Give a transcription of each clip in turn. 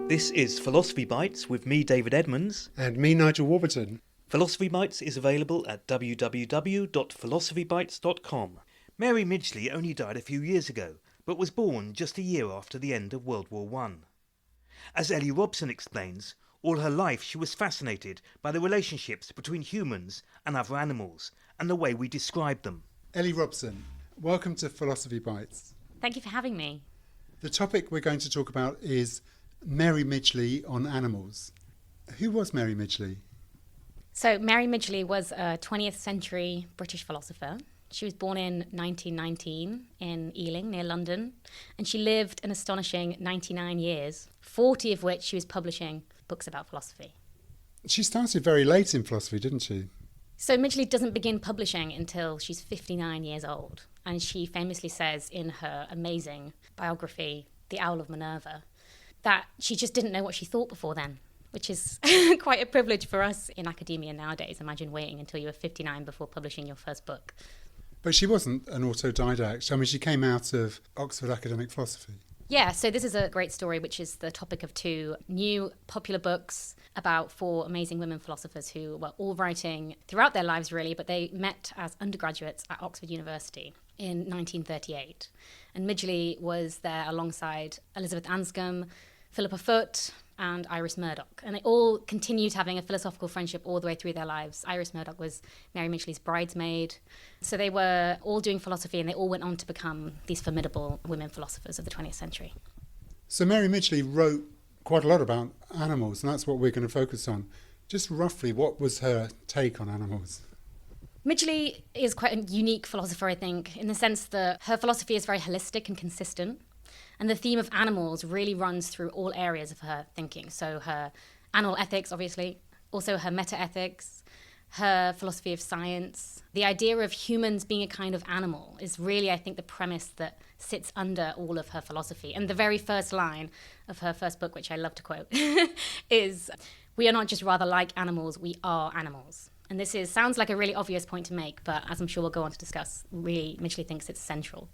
This is Philosophy Bites with me, David Edmonds. And me, Nigel Warburton. Philosophy Bites is available at www.philosophybites.com. Mary Midgley only died a few years ago, but was born just a year after the end of World War I. As Ellie Robson explains, all her life she was fascinated by the relationships between humans and other animals, and the way we describe them. Ellie Robson, welcome to Philosophy Bites. Thank you for having me. The topic we're going to talk about is Mary Midgley on animals. Who was Mary Midgley? So Mary Midgley was a 20th century British philosopher. She was born in 1919 in Ealing, near London, and she lived an astonishing 99 years, 40 of which she was publishing books about philosophy. She started very late in philosophy, didn't she? So Midgley doesn't begin publishing until she's 59 years old, and she famously says in her amazing biography, The Owl of Minerva, that she just didn't know what she thought before then, which is quite a privilege for us in academia nowadays. Imagine waiting until you were 59 before publishing your first book. But she wasn't an autodidact. I mean, she came out of Oxford Academic Philosophy. Yeah, so this is a great story, which is the topic of two new popular books about four amazing women philosophers who were all writing throughout their lives, really, but they met as undergraduates at Oxford University in 1938. And Midgley was there alongside Elizabeth Anscombe, Philippa Foot, and Iris Murdoch. And they all continued having a philosophical friendship all the way through their lives. Iris Murdoch was Mary Midgley's bridesmaid. So they were all doing philosophy, and they all went on to become these formidable women philosophers of the 20th century. So Mary Midgley wrote quite a lot about animals, and that's what we're going to focus on. Just roughly, what was her take on animals? Midgley is quite a unique philosopher, I think, in the sense that her philosophy is very holistic and consistent. And the theme of animals really runs through all areas of her thinking. So her animal ethics, obviously, also her meta-ethics, her philosophy of science. The idea of humans being a kind of animal is really, I think, the premise that sits under all of her philosophy. And the very first line of her first book, which I love to quote, is, "We are not just rather like animals, we are animals." And this sounds like a really obvious point to make, but as I'm sure we'll go on to discuss, really, Midgley thinks it's central.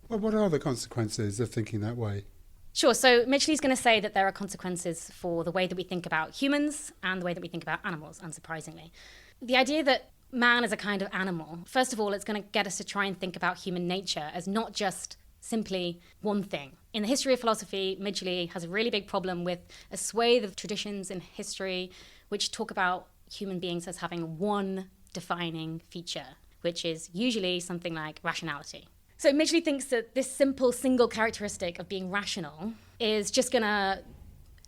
Well, what are the consequences of thinking that way? Sure. So Midgley's going to say that there are consequences for the way that we think about humans and the way that we think about animals, unsurprisingly. The idea that man is a kind of animal, first of all, it's going to get us to try and think about human nature as not just simply one thing. In the history of philosophy, Midgley has a really big problem with a swathe of traditions in history which talk about human beings as having one defining feature, which is usually something like rationality. So Midgley thinks that this simple single characteristic of being rational is just going to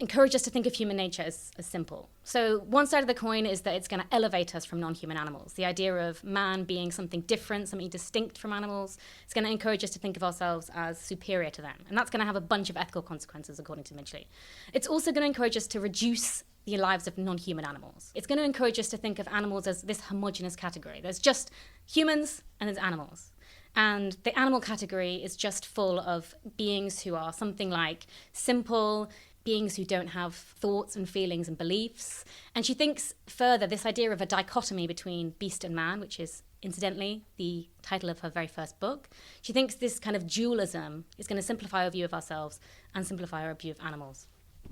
encourage us to think of human nature as simple. So one side of the coin is that it's going to elevate us from non-human animals. The idea of man being something different, something distinct from animals, it's going to encourage us to think of ourselves as superior to them. And that's going to have a bunch of ethical consequences, according to Midgley. It's also going to encourage us to reduce the lives of non-human animals. It's going to encourage us to think of animals as this homogeneous category. There's just humans and there's animals. And the animal category is just full of beings who are something like simple, beings who don't have thoughts and feelings and beliefs. And she thinks further this idea of a dichotomy between beast and man, which is incidentally the title of her very first book. She thinks this kind of dualism is going to simplify our view of ourselves and simplify our view of animals.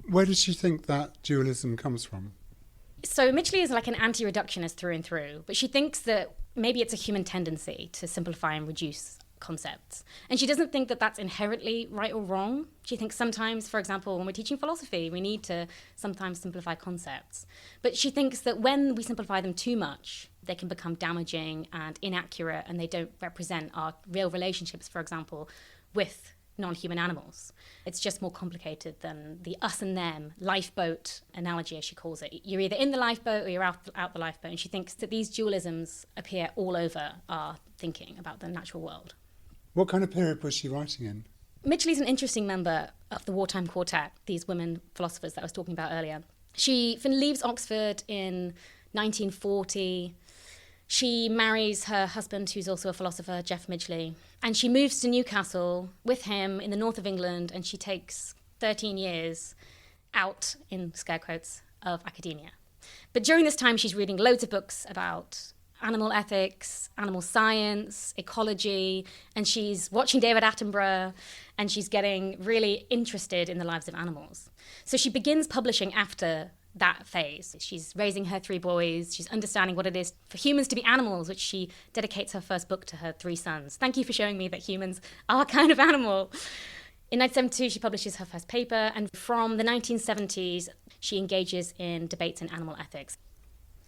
Where does she think that dualism comes from? So Midgley is like an anti-reductionist through and through, but she thinks that maybe it's a human tendency to simplify and reduce concepts. And she doesn't think that that's inherently right or wrong. She thinks sometimes, for example, when we're teaching philosophy, we need to sometimes simplify concepts. But she thinks that when we simplify them too much, they can become damaging and inaccurate, and they don't represent our real relationships, for example, with non-human animals. It's just more complicated than the us and them lifeboat analogy, as she calls it. You're either in the lifeboat or you're out the lifeboat. And she thinks that these dualisms appear all over our thinking about the natural world. What kind of period was she writing in? Midgley's an interesting member of the wartime quartet, these women philosophers that I was talking about earlier. She leaves Oxford in 1940. She marries her husband, who's also a philosopher, Jeff Midgley, and she moves to Newcastle with him in the north of England, and she takes 13 years out, in scare quotes, of academia. But during this time, she's reading loads of books about animal ethics, animal science, ecology, and she's watching David Attenborough, and she's getting really interested in the lives of animals. So she begins publishing after that phase. She's raising her 3 boys. She's understanding what it is for humans to be animals, which she dedicates her first book to her 3 sons. Thank you for showing me that humans are a kind of animal. In 1972, she publishes her first paper, and from the 1970s, she engages in debates in animal ethics.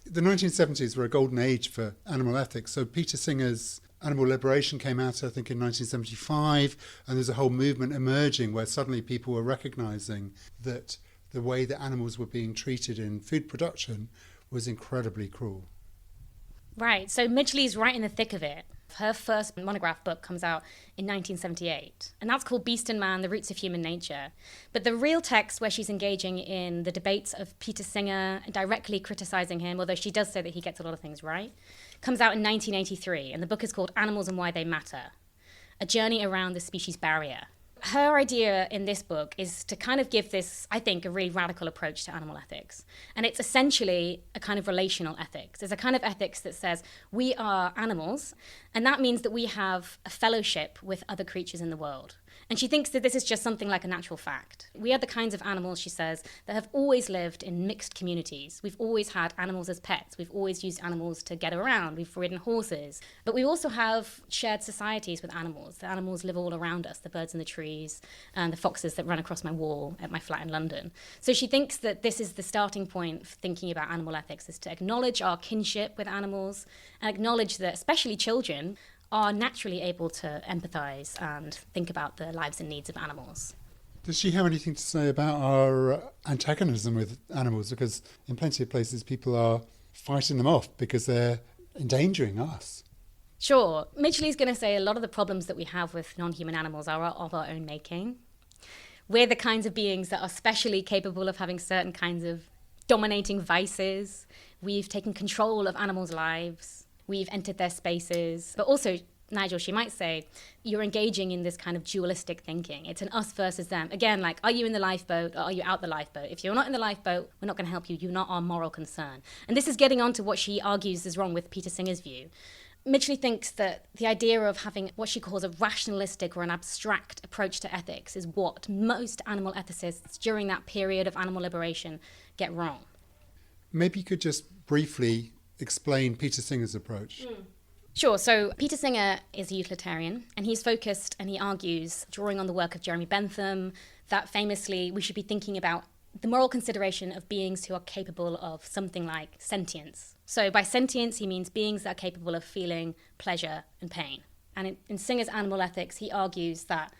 The 1970s were a golden age for animal ethics. So Peter Singer's Animal Liberation came out, I think, in 1975, and there's a whole movement emerging where suddenly people were recognising that the way that animals were being treated in food production was incredibly cruel. Right, so Midgley's right in the thick of it. Her first monograph book comes out in 1978, and that's called Beast and Man, The Roots of Human Nature. But the real text where she's engaging in the debates of Peter Singer, directly criticising him, although she does say that he gets a lot of things right, comes out in 1983, and the book is called Animals and Why They Matter, A Journey Around the Species Barrier. Her idea in this book is to kind of give this, I think, a really radical approach to animal ethics. And it's essentially a kind of relational ethics. It's a kind of ethics that says we are animals, and that means that we have a fellowship with other creatures in the world. And she thinks that this is just something like a natural fact. We are the kinds of animals, she says, that have always lived in mixed communities. We've always had animals as pets. We've always used animals to get around. We've ridden horses. But we also have shared societies with animals. The animals live all around us, the birds in the trees, and the foxes that run across my wall at my flat in London. So she thinks that this is the starting point for thinking about animal ethics, is to acknowledge our kinship with animals and acknowledge that especially children are naturally able to empathise and think about the lives and needs of animals. Does she have anything to say about our antagonism with animals? Because in plenty of places people are fighting them off because they're endangering us. Sure. Midgley's going to say a lot of the problems that we have with non-human animals are of our own making. We're the kinds of beings that are specially capable of having certain kinds of dominating vices. We've taken control of animals' lives. We've entered their spaces. But also, Nigel, she might say, you're engaging in this kind of dualistic thinking. It's an us versus them. Again, like, are you in the lifeboat or are you out the lifeboat? If you're not in the lifeboat, we're not going to help you. You're not our moral concern. And this is getting on to what she argues is wrong with Peter Singer's view. Midgley thinks that the idea of having what she calls a rationalistic or an abstract approach to ethics is what most animal ethicists during that period of animal liberation get wrong. Maybe you could just briefly explain Peter Singer's approach. Sure. So Peter Singer is a utilitarian, and he's focused and he argues, drawing on the work of Jeremy Bentham, that famously we should be thinking about the moral consideration of beings who are capable of something like sentience. So by sentience, he means beings that are capable of feeling pleasure and pain. And in Singer's animal ethics, he argues that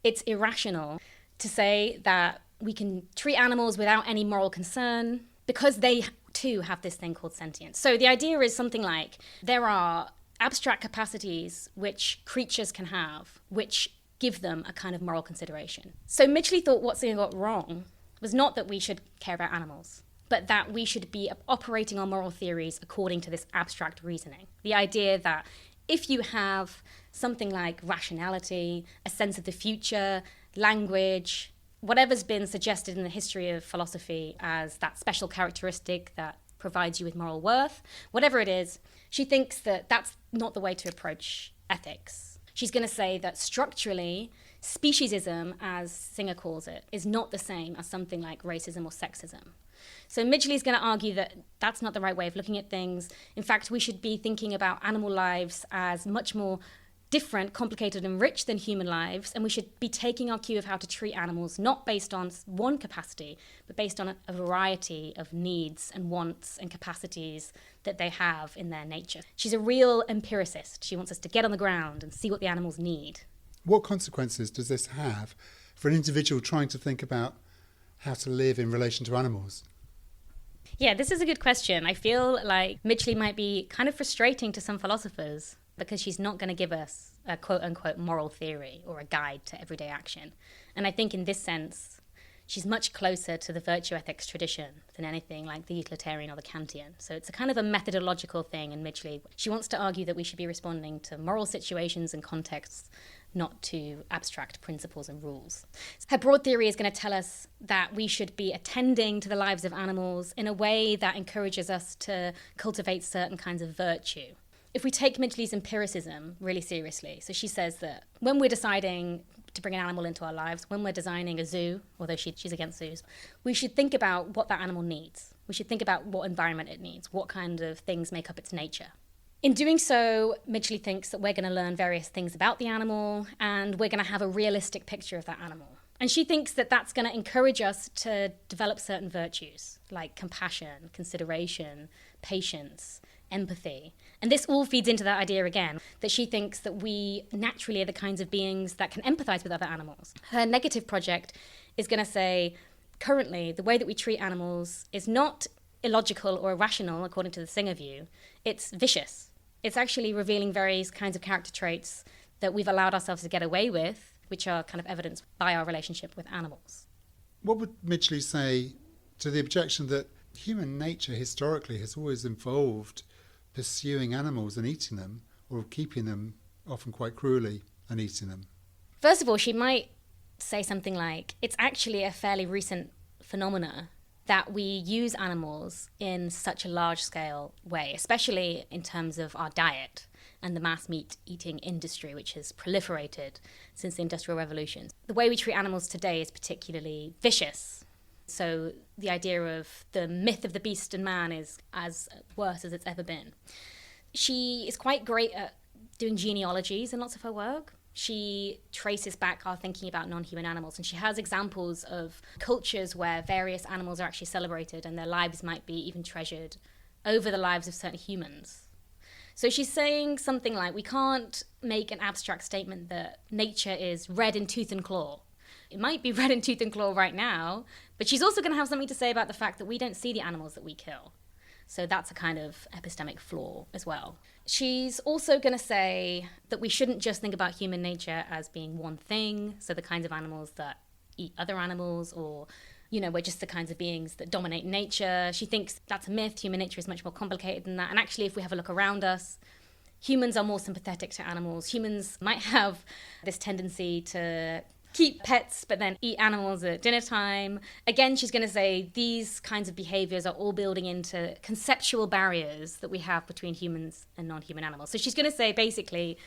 it's irrational to say that we can treat animals without any moral concern because they too have this thing called sentience. So the idea is something like there are abstract capacities which creatures can have, which give them a kind of moral consideration. So Midgley thought what Singer got wrong was not that we should care about animals, but that we should be operating our moral theories according to this abstract reasoning. The idea that if you have something like rationality, a sense of the future, language, whatever's been suggested in the history of philosophy as that special characteristic that provides you with moral worth, whatever it is, she thinks that that's not the way to approach ethics. She's going to say that structurally, speciesism, as Singer calls it, is not the same as something like racism or sexism. So Midgley's going to argue that that's not the right way of looking at things. In fact, we should be thinking about animal lives as much more different, complicated and rich than human lives, and we should be taking our cue of how to treat animals not based on one capacity, but based on a variety of needs and wants and capacities that they have in their nature. She's a real empiricist. She wants us to get on the ground and see what the animals need. What consequences does this have for an individual trying to think about how to live in relation to animals? Yeah, this is a good question. I feel like Midgley might be kind of frustrating to some philosophers because she's not going to give us a quote-unquote moral theory or a guide to everyday action. And I think in this sense, she's much closer to the virtue ethics tradition than anything like the utilitarian or the Kantian. So it's a kind of a methodological thing in Midgley. She wants to argue that we should be responding to moral situations and contexts, not to abstract principles and rules. Her broad theory is going to tell us that we should be attending to the lives of animals in a way that encourages us to cultivate certain kinds of virtue. if we take Midgley's empiricism really seriously, so she says that when we're deciding to bring an animal into our lives, when we're designing a zoo, although she's against zoos, we should think about what that animal needs. We should think about what environment it needs, what kind of things make up its nature. In doing so, Midgley thinks that we're going to learn various things about the animal and we're going to have a realistic picture of that animal. And she thinks that that's going to encourage us to develop certain virtues like compassion, consideration, patience, empathy. And this all feeds into that idea again, that she thinks that we naturally are the kinds of beings that can empathize with other animals. Her negative project is going to say, currently, the way that we treat animals is not illogical or irrational, according to the Singer view. It's vicious. It's actually revealing various kinds of character traits that we've allowed ourselves to get away with, which are kind of evidenced by our relationship with animals. What would Midgley say to the objection that human nature historically has always involved pursuing animals and eating them, or keeping them, often quite cruelly, and eating them? First of all, she might say something like, it's actually a fairly recent phenomena that we use animals in such a large-scale way, especially in terms of our diet and the mass meat eating industry, which has proliferated since the Industrial Revolution. The way we treat animals today is particularly vicious. So the idea of the myth of the beast and man is as worse as it's ever been. She is quite great at doing genealogies in lots of her work. She traces back our thinking about non-human animals, and she has examples of cultures where various animals are actually celebrated and their lives might be even treasured over the lives of certain humans. So she's saying something like, we can't make an abstract statement that nature is red in tooth and claw. It might be red in tooth and claw right now, but she's also going to have something to say about the fact that we don't see the animals that we kill. So that's a kind of epistemic flaw as well. She's also going to say that we shouldn't just think about human nature as being one thing, so the kinds of animals that eat other animals, or, we're just the kinds of beings that dominate nature. She thinks that's a myth. Human nature is much more complicated than that. And actually, if we have a look around us, humans are more sympathetic to animals. Humans might have this tendency to keep pets, but then eat animals at dinner time. Again, she's going to say these kinds of behaviors are all building into conceptual barriers that we have between humans and non-human animals. So she's going to say, basically,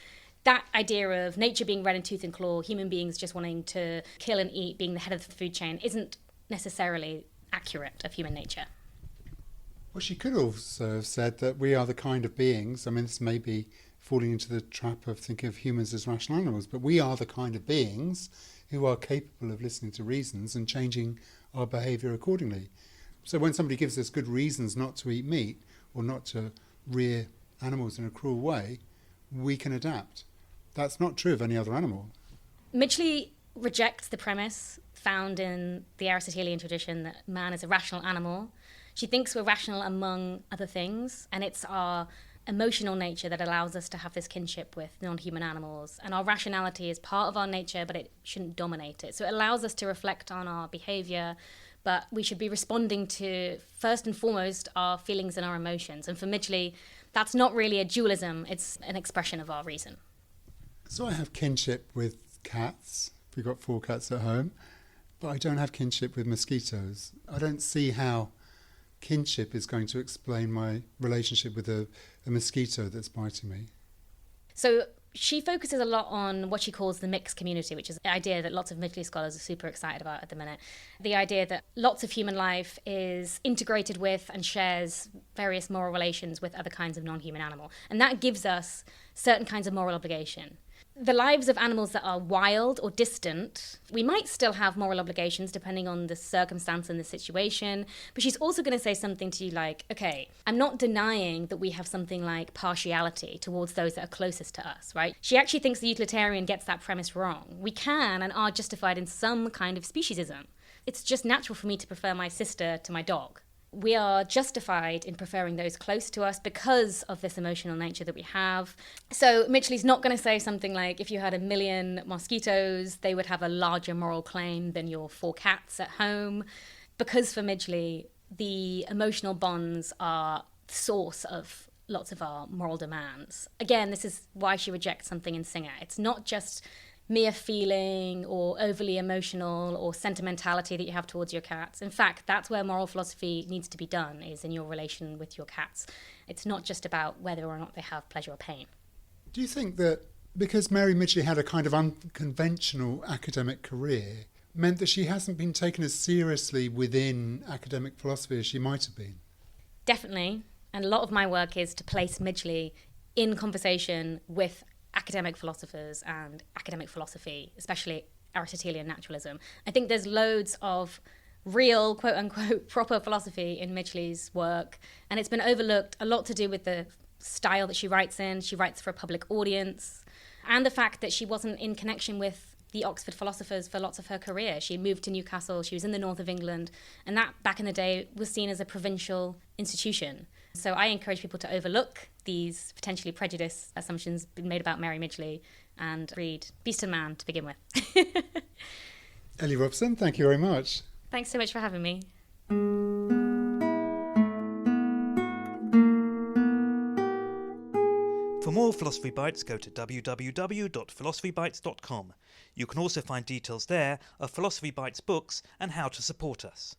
that idea of nature being red in tooth and claw, human beings just wanting to kill and eat, being the head of the food chain, isn't necessarily accurate of human nature. Well, she could also have said that we are the kind of beings, this may be falling into the trap of thinking of humans as rational animals, but we are the kind of beings who are capable of listening to reasons and changing our behaviour accordingly. So when somebody gives us good reasons not to eat meat or not to rear animals in a cruel way, we can adapt. That's not true of any other animal. Midgley rejects the premise found in the Aristotelian tradition that man is a rational animal. She thinks we're rational among other things, and it's our emotional nature that allows us to have this kinship with non-human animals. And our rationality is part of our nature, but it shouldn't dominate it. So it allows us to reflect on our behavior, but we should be responding to, first and foremost, our feelings and our emotions. And for Midgley, that's not really a dualism, it's an expression of our reason. So I have kinship with cats. We've got 4 cats at home, but I don't have kinship with mosquitoes. I don't see how kinship is going to explain my relationship with a mosquito that's biting me. So she focuses a lot on what she calls the mixed community, which is an idea that lots of Midgley scholars are super excited about at the minute. The idea that lots of human life is integrated with and shares various moral relations with other kinds of non-human animal. And that gives us certain kinds of moral obligation. The lives of animals that are wild or distant, we might still have moral obligations depending on the circumstance and the situation, but she's also going to say something to you like, okay, I'm not denying that we have something like partiality towards those that are closest to us, right? She actually thinks the utilitarian gets that premise wrong. We can and are justified in some kind of speciesism. It's just natural for me to prefer my sister to my dog. We are justified in preferring those close to us because of this emotional nature that we have. So Midgley's not going to say something like, if you had 1 million mosquitoes, they would have a larger moral claim than your 4 cats at home. Because for Midgley, the emotional bonds are the source of lots of our moral demands. Again, this is why she rejects something in Singer. It's not just mere feeling or overly emotional or sentimentality that you have towards your cats. In fact, that's where moral philosophy needs to be done, is in your relation with your cats. It's not just about whether or not they have pleasure or pain. Do you think that because Mary Midgley had a kind of unconventional academic career, meant that she hasn't been taken as seriously within academic philosophy as she might have been? Definitely. And a lot of my work is to place Midgley in conversation with academic philosophers and academic philosophy, especially Aristotelian naturalism. I think there's loads of real, quote-unquote, proper philosophy in Midgley's work, and it's been overlooked, a lot to do with the style that she writes in. She writes for a public audience, and the fact that she wasn't in connection with the Oxford philosophers for lots of her career. She moved to Newcastle, she was in the north of England, and that, back in the day, was seen as a provincial institution. So I encourage people to overlook these potentially prejudiced assumptions being made about Mary Midgley and read Beast and Man to begin with. Ellie Robson, thank you very much. Thanks so much for having me. For more Philosophy Bites, go to www.philosophybites.com. You can also find details there of Philosophy Bites books and how to support us.